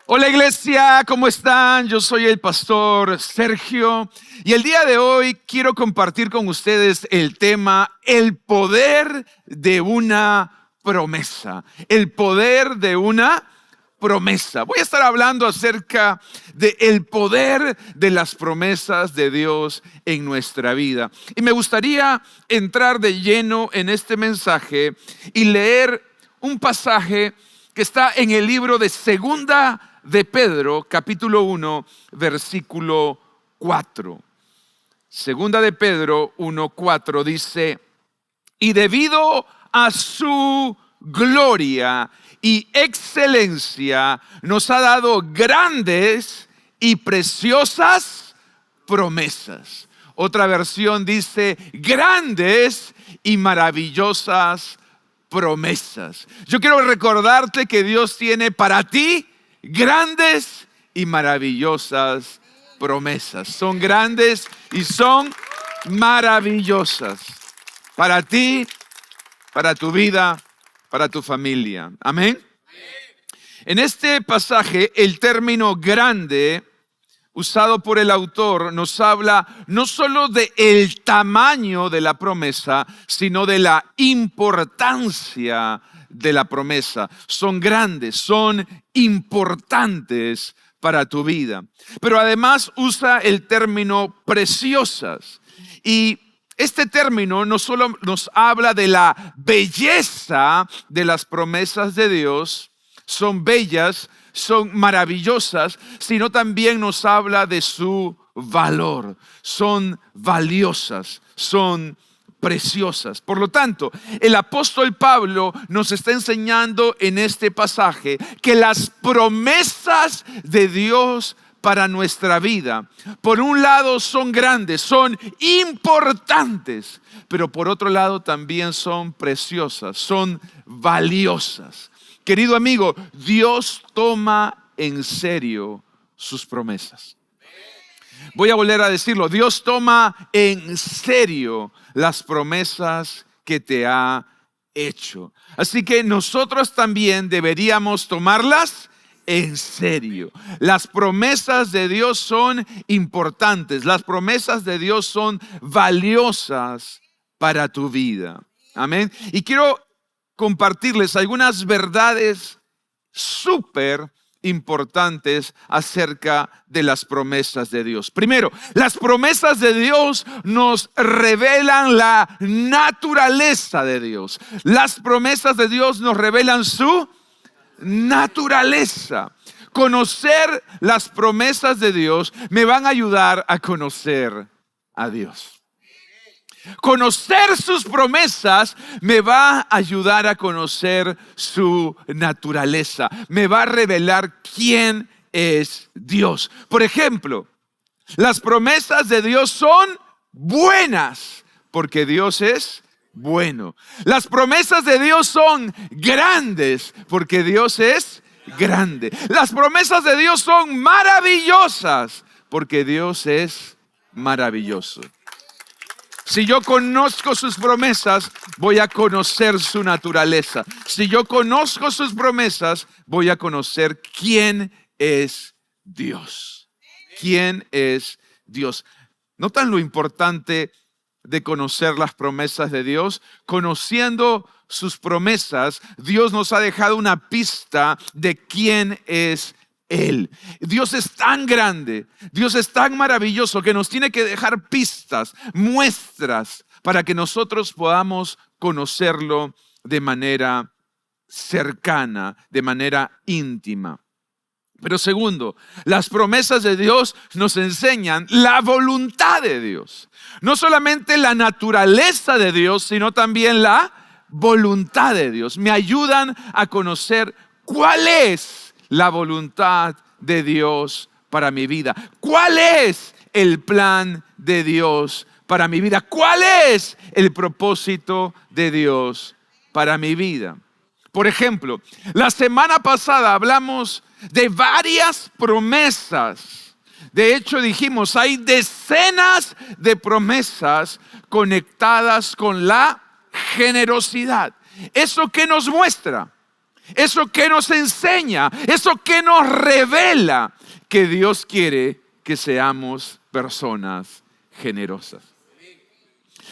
Hola iglesia, ¿cómo están? Yo soy el pastor Sergio y el día de hoy quiero compartir con ustedes el tema el poder de una promesa. El poder de una promesa. Voy a estar hablando acerca del poder de las promesas de Dios en nuestra vida. Y me gustaría entrar de lleno en este mensaje y leer un pasaje que está en el libro de Segunda de Pedro, capítulo 1, versículo 4. Segunda de Pedro 1:4 dice: y debido a su gloria y excelencia nos ha dado grandes y preciosas promesas. Otra versión dice grandes y maravillosas promesas. Yo quiero recordarte que Dios tiene para ti grandes y maravillosas promesas. Son grandes y son maravillosas para ti, para tu vida, para tu familia. Amén. En este pasaje, el término grande usado por el autor nos habla no solo del tamaño de la promesa, sino de la importancia de la promesa. Son grandes, son importantes para tu vida. Pero además usa el término preciosas. Y este término no solo nos habla de la belleza de las promesas de Dios, son bellas, son maravillosas, sino también nos habla de su valor. Son valiosas, son preciosas. Por lo tanto, el apóstol Pablo nos está enseñando en este pasaje que las promesas de Dios para nuestra vida, por un lado son grandes, son importantes, pero por otro lado también son preciosas, son valiosas. Querido amigo, Dios toma en serio sus promesas. Voy a volver a decirlo, Dios toma en serio las promesas que te ha hecho. Así que nosotros también deberíamos tomarlas en serio. Las promesas de Dios son importantes, las promesas de Dios son valiosas para tu vida. Amén. Y quiero compartirles algunas verdades súper importantes acerca de las promesas de Dios. Primero, las promesas de Dios nos revelan la naturaleza de Dios. Las promesas de Dios nos revelan su naturaleza. Conocer las promesas de Dios me van a ayudar a conocer a Dios. Conocer sus promesas me va a ayudar a conocer su naturaleza. Me va a revelar quién es Dios. Por ejemplo, las promesas de Dios son buenas porque Dios es bueno. Las promesas de Dios son grandes porque Dios es grande. Las promesas de Dios son maravillosas porque Dios es maravilloso. Si yo conozco sus promesas, voy a conocer su naturaleza. Si yo conozco sus promesas, voy a conocer quién es Dios. ¿Quién es Dios? ¿Notan lo importante de conocer las promesas de Dios? Conociendo sus promesas, Dios nos ha dejado una pista de quién es Él. Dios es tan grande, Dios es tan maravilloso que nos tiene que dejar pistas, muestras, para que nosotros podamos conocerlo de manera cercana, de manera íntima. Pero segundo, las promesas de Dios nos enseñan la voluntad de Dios. No solamente la naturaleza de Dios, sino también la voluntad de Dios. Me ayudan a conocer cuál es la voluntad de Dios para mi vida. ¿Cuál es el plan de Dios para mi vida? ¿Cuál es el propósito de Dios para mi vida? Por ejemplo, la semana pasada hablamos de varias promesas. De hecho, dijimos, hay decenas de promesas conectadas con la generosidad. ¿Eso qué nos muestra? Eso que nos enseña, eso que nos revela que Dios quiere que seamos personas generosas.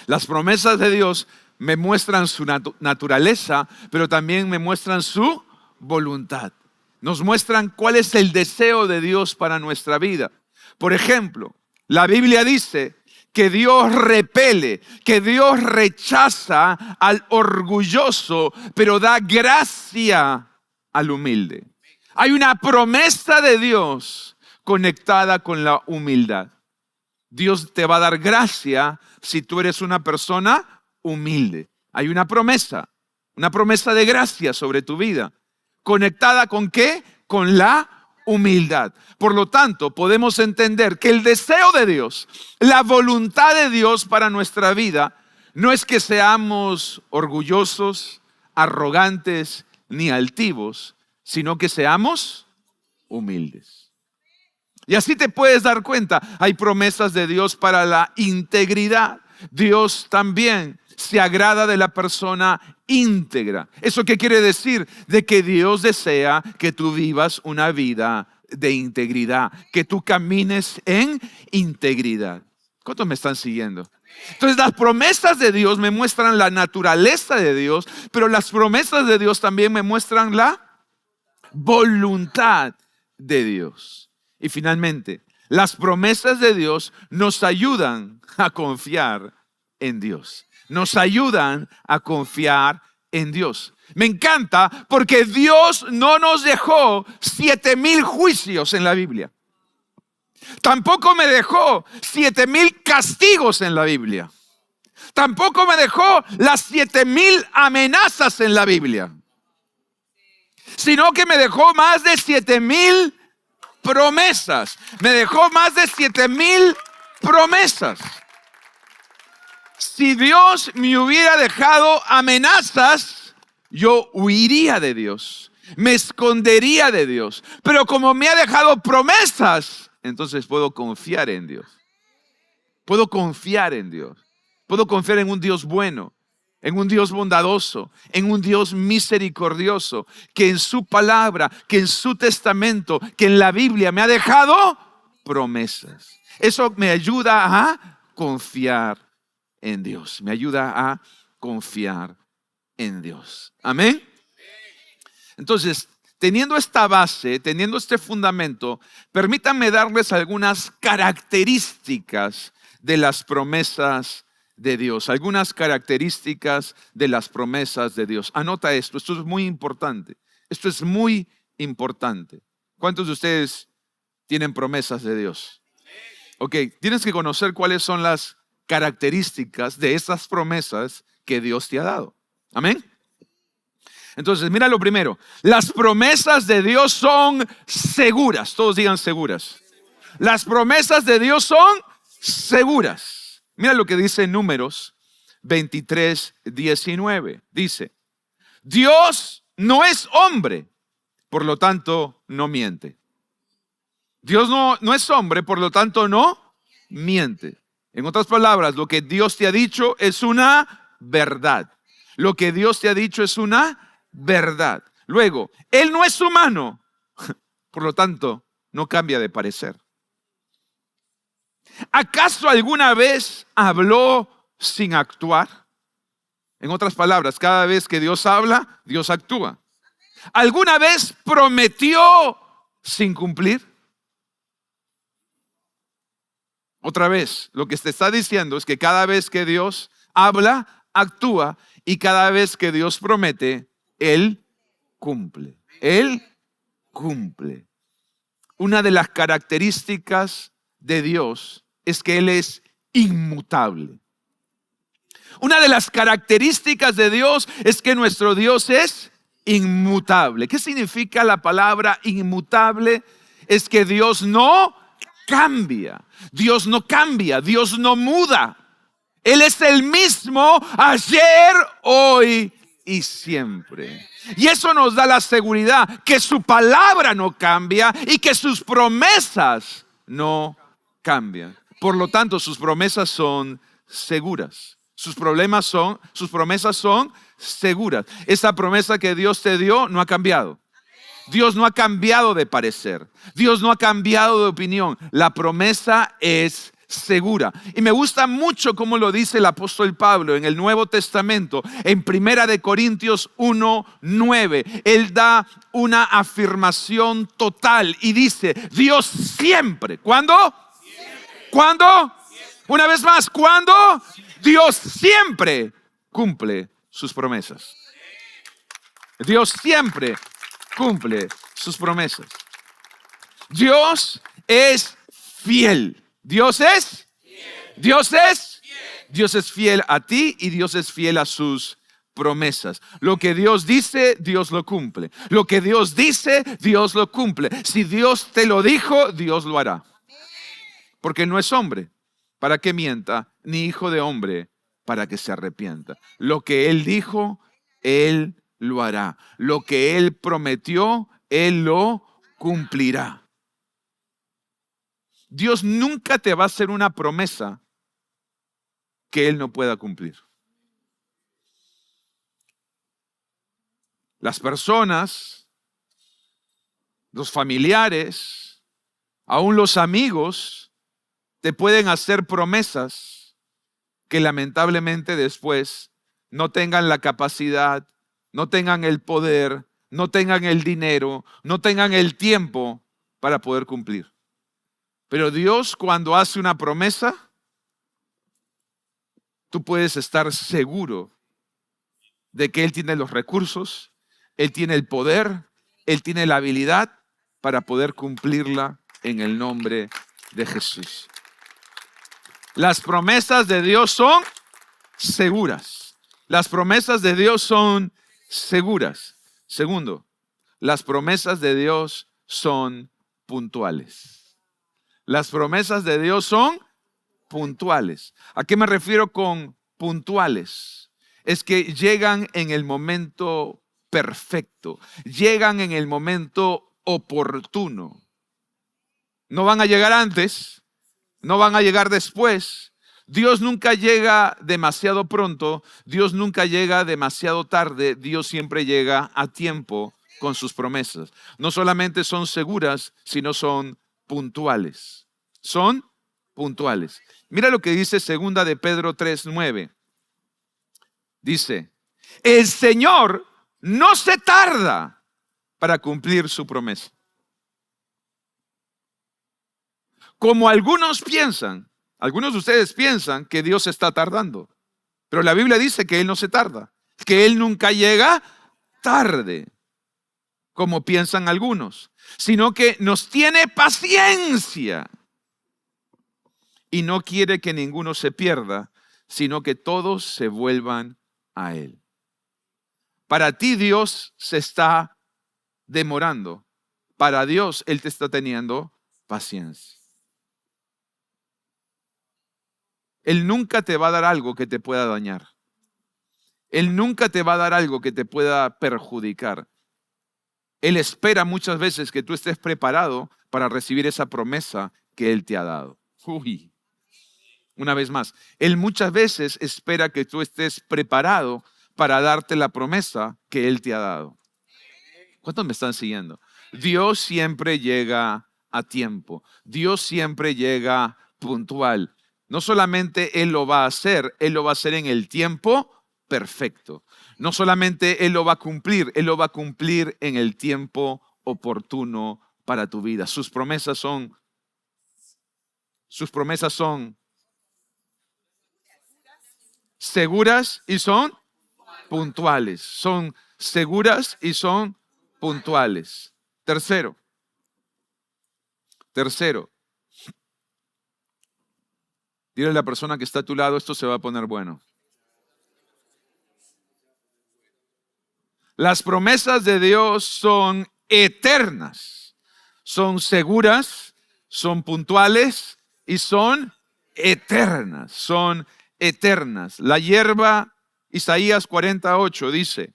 Las promesas de Dios me muestran su naturaleza, pero también me muestran su voluntad. Nos muestran cuál es el deseo de Dios para nuestra vida. Por ejemplo, la Biblia dice que Dios repele, que Dios rechaza al orgulloso, pero da gracia al humilde. Hay una promesa de Dios conectada con la humildad. Dios te va a dar gracia si tú eres una persona humilde. Hay una promesa de gracia sobre tu vida. ¿Conectada con qué? Con la humildad. Por lo tanto, podemos entender que el deseo de Dios, la voluntad de Dios para nuestra vida, no es que seamos orgullosos, arrogantes ni altivos, sino que seamos humildes. Y así te puedes dar cuenta, hay promesas de Dios para la integridad. Dios también se agrada de la persona íntegra. ¿Eso qué quiere decir? De que Dios desea que tú vivas una vida de integridad, que tú camines en integridad. ¿Cuántos me están siguiendo? Entonces las promesas de Dios me muestran la naturaleza de Dios, pero las promesas de Dios también me muestran la voluntad de Dios. Y finalmente, las promesas de Dios nos ayudan a confiar en Dios. Nos ayudan a confiar en Dios. Me encanta porque Dios no nos dejó 7,000 juicios en la Biblia. Tampoco me dejó 7,000 castigos en la Biblia. Tampoco me dejó las 7,000 amenazas en la Biblia. Sino que me dejó más de 7,000 promesas. Me dejó más de 7,000 promesas. Si Dios me hubiera dejado amenazas, yo huiría de Dios, me escondería de Dios. Pero como me ha dejado promesas, entonces puedo confiar en Dios. Puedo confiar en Dios. Puedo confiar en un Dios bueno, en un Dios bondadoso, en un Dios misericordioso, que en su palabra, que en su testamento, que en la Biblia me ha dejado promesas. Eso me ayuda a confiar en Dios. Me ayuda a confiar en Dios. Amén. Entonces, teniendo esta base, teniendo este fundamento, permítanme darles algunas características de las promesas de Dios. Algunas características de las promesas de Dios. Anota esto, esto es muy importante. Esto es muy importante. ¿Cuántos de ustedes tienen promesas de Dios? Ok, tienes que conocer cuáles son las características de esas promesas que Dios te ha dado. Amén. Entonces, mira lo primero. Las promesas de Dios son seguras. Todos digan seguras. Las promesas de Dios son seguras. Mira lo que dice Números 23:19. Dice, Dios no es hombre, por lo tanto no miente. Dios no es hombre, por lo tanto no miente. En otras palabras, lo que Dios te ha dicho es una verdad. Lo que Dios te ha dicho es una verdad. Luego, Él no es humano, por lo tanto, no cambia de parecer. ¿Acaso alguna vez habló sin actuar? En otras palabras, cada vez que Dios habla, Dios actúa. ¿Alguna vez prometió sin cumplir? Otra vez, lo que te está diciendo es que cada vez que Dios habla, actúa, y cada vez que Dios promete, Él cumple. Él cumple. Una de las características de Dios es que Él es inmutable. Una de las características de Dios es que nuestro Dios es inmutable. ¿Qué significa la palabra inmutable? Es que Dios no cambia. Dios no cambia. Dios no muda. Él es el mismo ayer, hoy y siempre. Y eso nos da la seguridad que su palabra no cambia y que sus promesas no cambian. Por lo tanto, sus promesas son seguras. Sus promesas son seguras. Esa promesa que Dios te dio no ha cambiado. Dios no ha cambiado de parecer. Dios no ha cambiado de opinión. La promesa es segura. Y me gusta mucho cómo lo dice el apóstol Pablo en el Nuevo Testamento, en Primera de Corintios 1:9. Él da una afirmación total y dice, Dios siempre. ¿Cuándo? Siempre. ¿Cuándo? Siempre. Una vez más, ¿cuándo? Dios siempre cumple sus promesas. Dios siempre cumple sus promesas. Dios es fiel. Dios es fiel. Dios es fiel. Dios es fiel a ti y Dios es fiel a sus promesas. Lo que Dios dice, Dios lo cumple. Lo que Dios dice, Dios lo cumple. Si Dios te lo dijo, Dios lo hará. Porque no es hombre para que mienta, ni hijo de hombre para que se arrepienta. Lo que Él dijo, Él lo hará. Lo que Él prometió, Él lo cumplirá. Dios nunca te va a hacer una promesa que Él no pueda cumplir. Las personas, los familiares, aún los amigos, te pueden hacer promesas que lamentablemente después no tengan la capacidad, no tengan el poder, no tengan el dinero, no tengan el tiempo para poder cumplir. Pero Dios, cuando hace una promesa, tú puedes estar seguro de que Él tiene los recursos, Él tiene el poder, Él tiene la habilidad para poder cumplirla en el nombre de Jesús. Las promesas de Dios son seguras. Las promesas de Dios son seguras. Segundo, las promesas de Dios son puntuales. Las promesas de Dios son puntuales. ¿A qué me refiero con puntuales? Es que llegan en el momento perfecto, llegan en el momento oportuno. No van a llegar antes, no van a llegar después. Dios nunca llega demasiado pronto, Dios nunca llega demasiado tarde, Dios siempre llega a tiempo con sus promesas. No solamente son seguras, sino son puntuales. Son puntuales. Mira lo que dice 2 de Pedro 3:9. Dice, el Señor no se tarda para cumplir su promesa. Como algunos de ustedes piensan que Dios está tardando, pero la Biblia dice que Él no se tarda, que Él nunca llega tarde, como piensan algunos, sino que nos tiene paciencia y no quiere que ninguno se pierda, sino que todos se vuelvan a Él. Para ti Dios se está demorando. Para Dios Él te está teniendo paciencia. Él nunca te va a dar algo que te pueda dañar. Él nunca te va a dar algo que te pueda perjudicar. Él espera muchas veces que tú estés preparado para recibir esa promesa que Él te ha dado. Una vez más, Él muchas veces espera que tú estés preparado para darte la promesa que Él te ha dado. ¿Cuántos me están siguiendo? Dios siempre llega a tiempo. Dios siempre llega puntual. No solamente Él lo va a hacer, Él lo va a hacer en el tiempo perfecto. No solamente Él lo va a cumplir, Él lo va a cumplir en el tiempo oportuno para tu vida. Sus promesas son seguras y son puntuales. Son seguras y son puntuales. Tercero. Dile a la persona que está a tu lado, esto se va a poner bueno. Las promesas de Dios son eternas, son seguras, son puntuales y son eternas, son eternas. La hierba, Isaías 48 dice,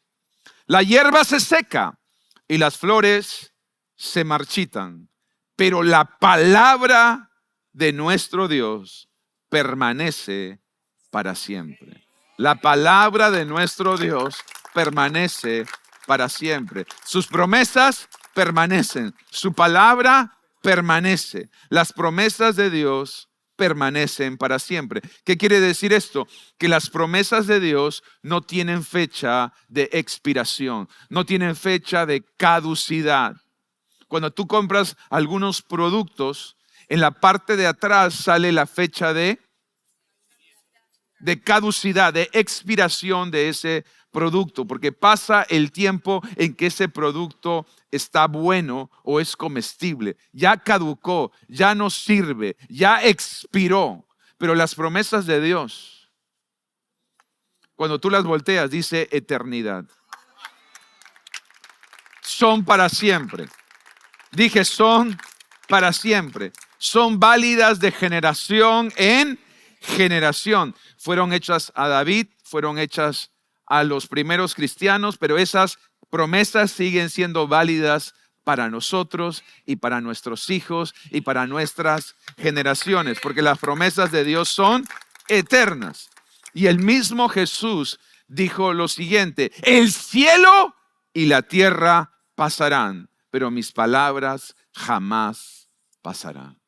la hierba se seca y las flores se marchitan, pero la palabra de nuestro Dios permanece para siempre. La palabra de nuestro Dios permanece para siempre. Sus promesas permanecen. Su palabra permanece. Las promesas de Dios permanecen para siempre. ¿Qué quiere decir esto? Que las promesas de Dios no tienen fecha de expiración, no tienen fecha de caducidad. Cuando tú compras algunos productos, en la parte de atrás sale la fecha de caducidad, de expiración de ese producto, porque pasa el tiempo en que ese producto está bueno o es comestible. Ya caducó, ya no sirve, ya expiró. Pero las promesas de Dios, cuando tú las volteas, dice eternidad. Son para siempre. Dije, son para siempre. Son válidas de generación en generación. Fueron hechas a David, fueron hechas a los primeros cristianos, pero esas promesas siguen siendo válidas para nosotros y para nuestros hijos y para nuestras generaciones, porque las promesas de Dios son eternas. Y el mismo Jesús dijo lo siguiente: el cielo y la tierra pasarán, pero mis palabras jamás pasarán.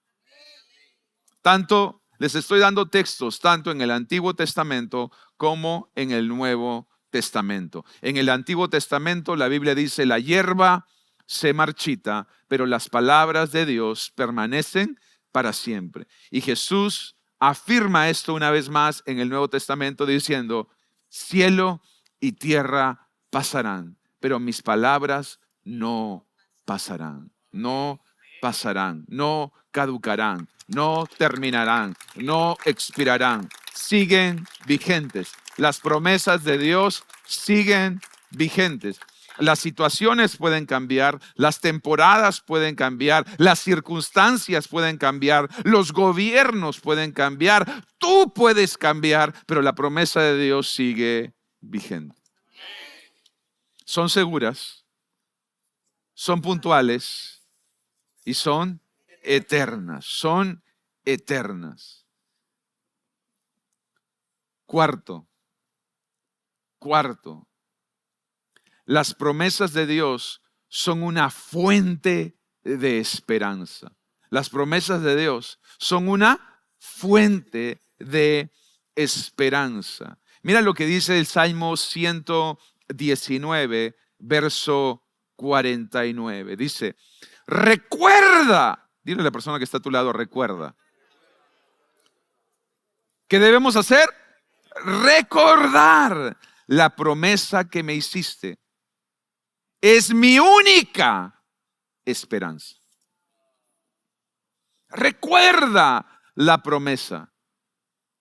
Les estoy dando textos tanto en el Antiguo Testamento como en el Nuevo Testamento. En el Antiguo Testamento la Biblia dice: la hierba se marchita, pero las palabras de Dios permanecen para siempre. Y Jesús afirma esto una vez más en el Nuevo Testamento diciendo: cielo y tierra pasarán, pero mis palabras no pasarán, no pasarán, no caducarán, no terminarán, no expirarán, siguen vigentes. Las promesas de Dios siguen vigentes. Las situaciones pueden cambiar, las temporadas pueden cambiar, las circunstancias pueden cambiar, los gobiernos pueden cambiar, tú puedes cambiar, pero la promesa de Dios sigue vigente. Son seguras, son puntuales y son eternas, son eternas. Cuarto, las promesas de Dios son una fuente de esperanza. Las promesas de Dios son una fuente de esperanza. Mira lo que dice el Salmo 119, verso 49. Dice: recuerda, dile a la persona que está a tu lado, recuerda. ¿Qué debemos hacer? Recordar la promesa que me hiciste. Es mi única esperanza. Recuerda la promesa.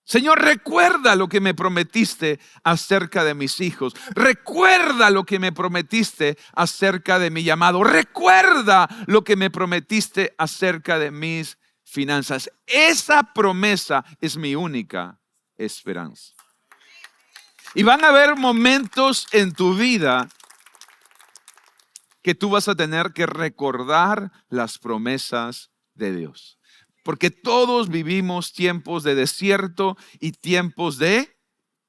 Señor, recuerda lo que me prometiste acerca de mis hijos. Recuerda lo que me prometiste acerca de mi llamado. Recuerda lo que me prometiste acerca de mis finanzas. Esa promesa es mi única esperanza. Y van a haber momentos en tu vida que tú vas a tener que recordar las promesas de Dios. Porque todos vivimos tiempos de desierto y tiempos de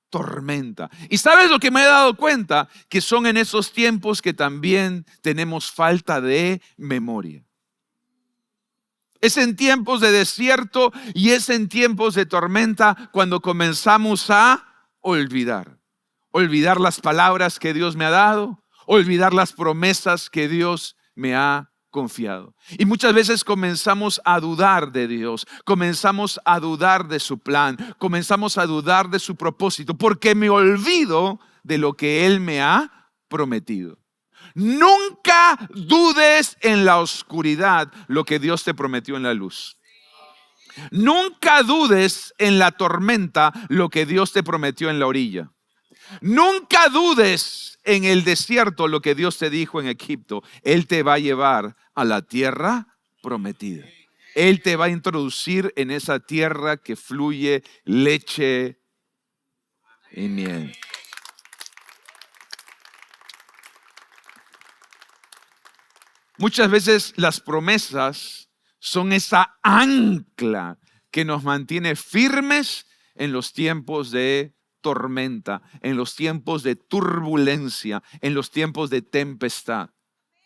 tormenta. ¿Y sabes lo que me he dado cuenta? Que son en esos tiempos que también tenemos falta de memoria. Es en tiempos de desierto y es en tiempos de tormenta cuando comenzamos a olvidar. Olvidar las palabras que Dios me ha dado, olvidar las promesas que Dios me ha confiado. Y muchas veces comenzamos a dudar de Dios, comenzamos a dudar de su plan, comenzamos a dudar de su propósito, porque me olvido de lo que Él me ha prometido. Nunca dudes en la oscuridad lo que Dios te prometió en la luz. Nunca dudes en la tormenta lo que Dios te prometió en la orilla. Nunca dudes en el desierto lo que Dios te dijo en Egipto. Él te va a llevar a la tierra prometida. Él te va a introducir en esa tierra que fluye leche y miel. Muchas veces las promesas son esa ancla que nos mantiene firmes en los tiempos de tormenta, en los tiempos de turbulencia, en los tiempos de tempestad.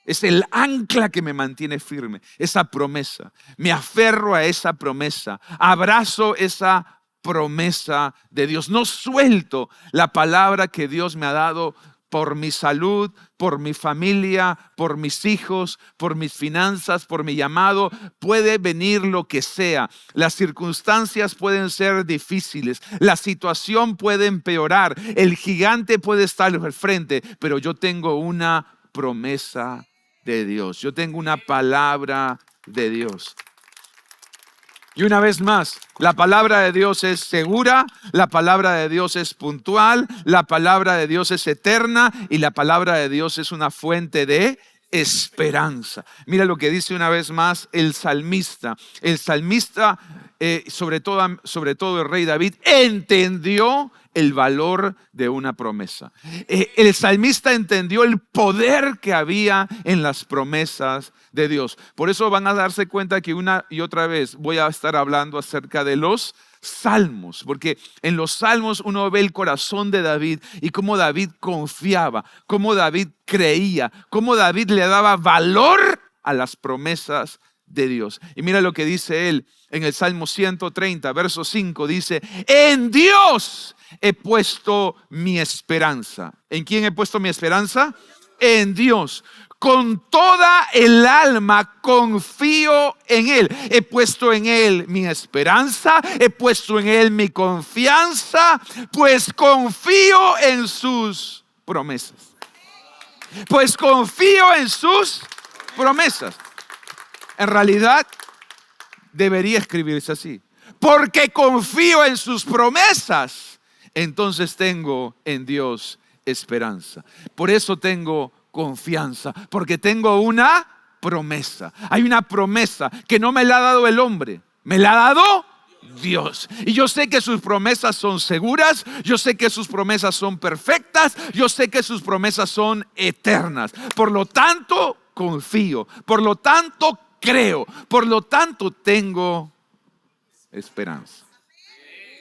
Es el ancla que me mantiene firme, esa promesa. Me aferro a esa promesa, abrazo esa promesa de Dios. No suelto la palabra que Dios me ha dado por mi salud, por mi familia, por mis hijos, por mis finanzas, por mi llamado. Puede venir lo que sea. Las circunstancias pueden ser difíciles. La situación puede empeorar. El gigante puede estar al frente, pero yo tengo una promesa de Dios. Yo tengo una palabra de Dios. Y una vez más, la palabra de Dios es segura, la palabra de Dios es puntual, la palabra de Dios es eterna y la palabra de Dios es una fuente de esperanza. Mira lo que dice una vez más el salmista. El salmista, sobre todo el rey David, entendió el valor de una promesa. El salmista entendió el poder que había en las promesas de Dios. Por eso van a darse cuenta que una y otra vez voy a estar hablando acerca de los salmos, porque en los salmos uno ve el corazón de David y cómo David confiaba, cómo David creía, cómo David le daba valor a las promesas de Dios. Y mira lo que dice él en el Salmo 130, verso 5, dice: en Dios he puesto mi esperanza. ¿En quién he puesto mi esperanza? En Dios. Con toda el alma confío en Él. He puesto en Él mi esperanza, he puesto en Él mi confianza, pues confío en sus promesas. Pues confío en sus promesas. En realidad, debería escribirse así. Porque confío en sus promesas, entonces tengo en Dios esperanza. Por eso tengo confianza, porque tengo una promesa. Hay una promesa que no me la ha dado el hombre, me la ha dado Dios. Y yo sé que sus promesas son seguras, yo sé que sus promesas son perfectas, yo sé que sus promesas son eternas. Por lo tanto, confío, por lo tanto, creo, por lo tanto, tengo esperanza.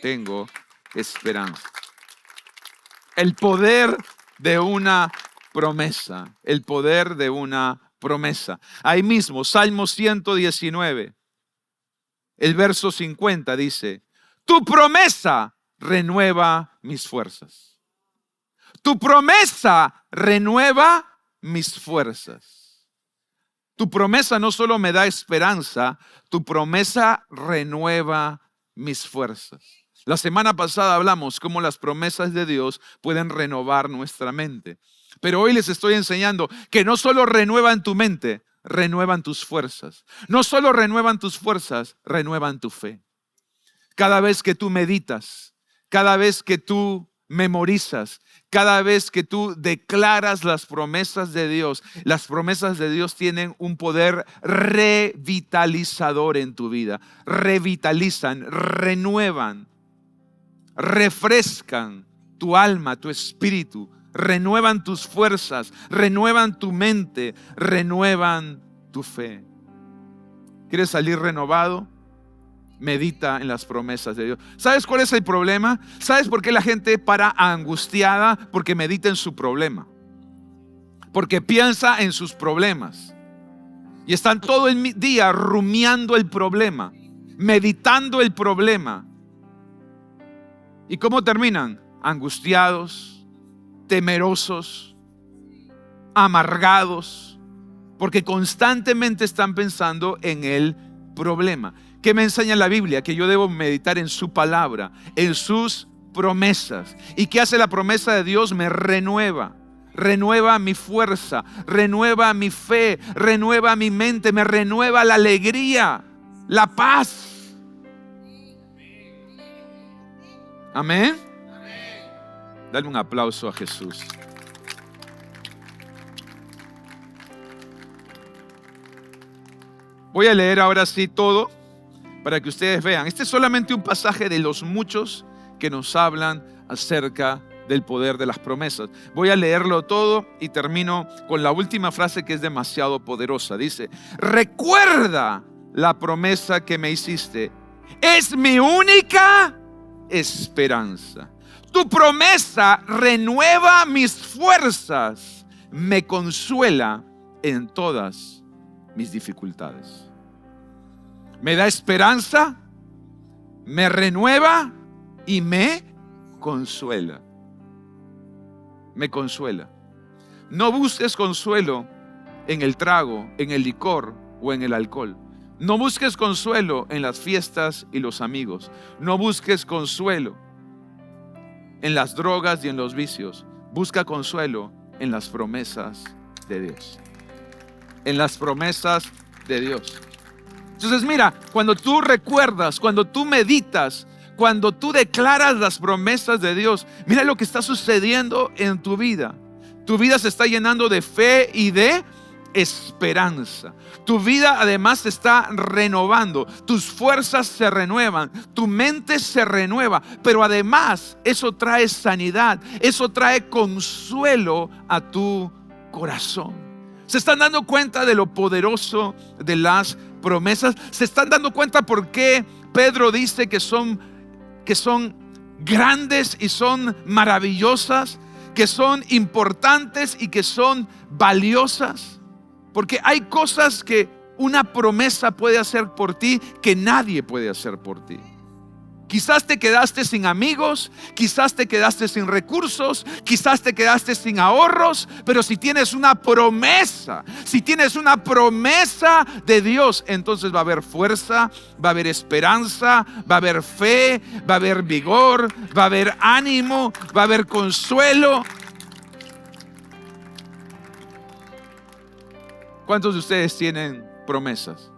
Tengo esperanza. El poder de una promesa. El poder de una promesa. Ahí mismo, Salmo 119, el verso 50 dice: tu promesa renueva mis fuerzas. Tu promesa renueva mis fuerzas. Tu promesa no solo me da esperanza, tu promesa renueva mis fuerzas. La semana pasada hablamos cómo las promesas de Dios pueden renovar nuestra mente. Pero hoy les estoy enseñando que no solo renuevan tu mente, renuevan tus fuerzas. No solo renuevan tus fuerzas, renuevan tu fe. Cada vez que tú meditas, cada vez que tú memorizas, cada vez que tú declaras las promesas de Dios, las promesas de Dios tienen un poder revitalizador en tu vida. Revitalizan, renuevan, refrescan tu alma, tu espíritu, renuevan tus fuerzas, renuevan tu mente, renuevan tu fe. ¿Quieres salir renovado? Medita en las promesas de Dios. ¿Sabes cuál es el problema? ¿Sabes por qué la gente para angustiada? Porque medita en su problema. Porque piensa en sus problemas. Y están todo el día rumiando el problema, meditando el problema. ¿Y cómo terminan? Angustiados, temerosos, amargados, porque constantemente están pensando en el problema. ¿Qué me enseña la Biblia? Que yo debo meditar en su palabra, en sus promesas. ¿Y qué hace la promesa de Dios? Me renueva. Renueva mi fuerza, renueva mi fe, renueva mi mente, me renueva la alegría, la paz. Amén. Dale un aplauso a Jesús. Voy a leer ahora sí todo para que ustedes vean. Este es solamente un pasaje de los muchos que nos hablan acerca del poder de las promesas. Voy a leerlo todo y termino con la última frase que es demasiado poderosa. Dice: recuerda la promesa que me hiciste. Es mi única esperanza. Tu promesa renueva mis fuerzas, me consuela en todas mis dificultades. Me da esperanza, me renueva y me consuela. Me consuela. No busques consuelo en el trago, en el licor o en el alcohol. No busques consuelo en las fiestas y los amigos. No busques consuelo en las drogas y en los vicios. Busca consuelo en las promesas de Dios. En las promesas de Dios. Entonces mira, cuando tú recuerdas, cuando tú meditas, cuando tú declaras las promesas de Dios, mira lo que está sucediendo en tu vida. Tu vida se está llenando de fe y de esperanza. Tu vida además se está renovando. Tus fuerzas se renuevan. Tu mente se renueva. Pero además eso trae sanidad. Eso trae consuelo a tu corazón. ¿Se están dando cuenta de lo poderoso de las promesas? ¿Se están dando cuenta por qué Pedro dice que son grandes y son maravillosas, que son importantes y que son valiosas? Porque hay cosas que una promesa puede hacer por ti que nadie puede hacer por ti. Quizás te quedaste sin amigos, quizás te quedaste sin recursos, quizás te quedaste sin ahorros, pero si tienes una promesa, si tienes una promesa de Dios, entonces va a haber fuerza, va a haber esperanza, va a haber fe, va a haber vigor, va a haber ánimo, va a haber consuelo. ¿Cuántos de ustedes tienen promesas?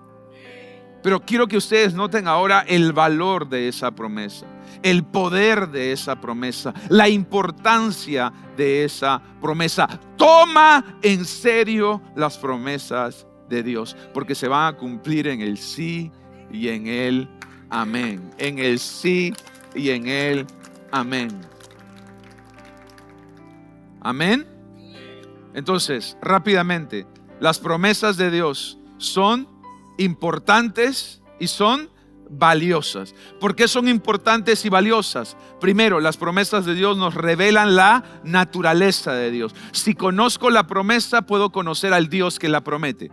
Pero quiero que ustedes noten ahora el valor de esa promesa, el poder de esa promesa, la importancia de esa promesa. Toma en serio las promesas de Dios, porque se van a cumplir en el sí y en el amén. En el sí y en el amén. Amén. Entonces, rápidamente, las promesas de Dios son importantes y son valiosas. ¿Por qué son importantes y valiosas? Primero, las promesas de Dios nos revelan la naturaleza de Dios. Si conozco la promesa, puedo conocer al Dios que la promete.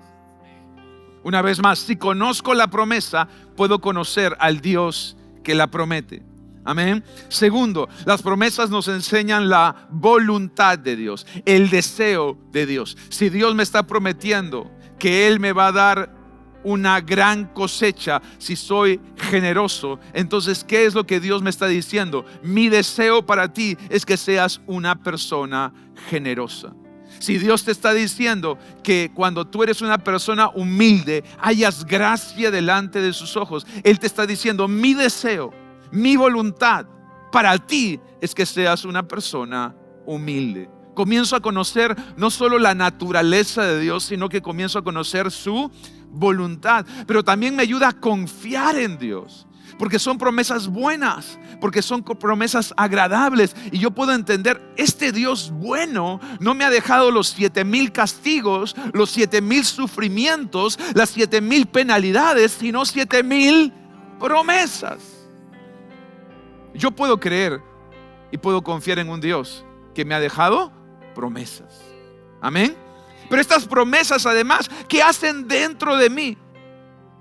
Una vez más, si conozco la promesa, puedo conocer al Dios que la promete. Amén. Segundo, las promesas nos enseñan la voluntad de Dios, el deseo de Dios. Si Dios me está prometiendo que Él me va a dar una gran cosecha si soy generoso, entonces ¿qué es lo que Dios me está diciendo? Mi deseo para ti es que seas una persona generosa. Si Dios te está diciendo que cuando tú eres una persona humilde hayas gracia delante de sus ojos, Él te está diciendo: mi deseo, mi voluntad para ti es que seas una persona humilde. Comienzo a conocer no solo la naturaleza de Dios, sino que comienzo a conocer su voluntad. Pero también me ayuda a confiar en Dios, porque son promesas buenas, porque son promesas agradables. Y yo puedo entender, este Dios bueno no me ha dejado los 7,000 castigos, los 7,000 sufrimientos, las 7,000 penalidades, sino 7,000 promesas. Yo puedo creer y puedo confiar en un Dios que me ha dejado promesas. Amén. Pero estas promesas además, ¿qué hacen dentro de mí?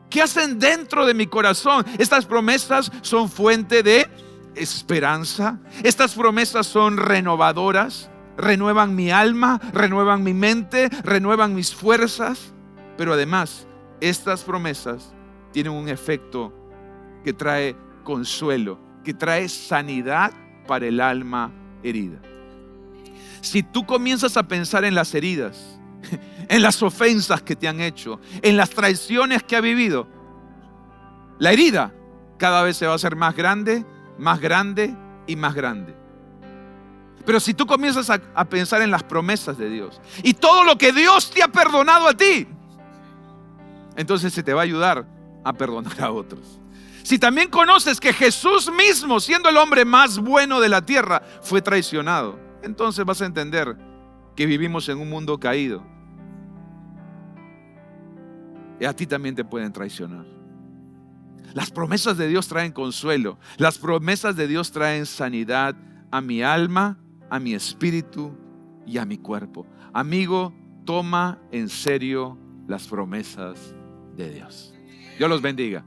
¿Qué hacen dentro de mi corazón? Estas promesas son fuente de esperanza. Estas promesas son renovadoras. Renuevan mi alma, renuevan mi mente, renuevan mis fuerzas. Pero además, estas promesas tienen un efecto que trae consuelo, que trae sanidad para el alma herida. Si tú comienzas a pensar en las heridas, en las ofensas que te han hecho, en las traiciones que has vivido, la herida cada vez se va a hacer más grande y más grande. Pero si tú comienzas a pensar en las promesas de Dios y todo lo que Dios te ha perdonado a ti, entonces se te va a ayudar a perdonar a otros. Si también conoces que Jesús mismo, siendo el hombre más bueno de la tierra, fue traicionado, entonces vas a entender que vivimos en un mundo caído. Y a ti también te pueden traicionar. Las promesas de Dios traen consuelo. Las promesas de Dios traen sanidad a mi alma, a mi espíritu y a mi cuerpo. Amigo, toma en serio las promesas de Dios. Dios los bendiga.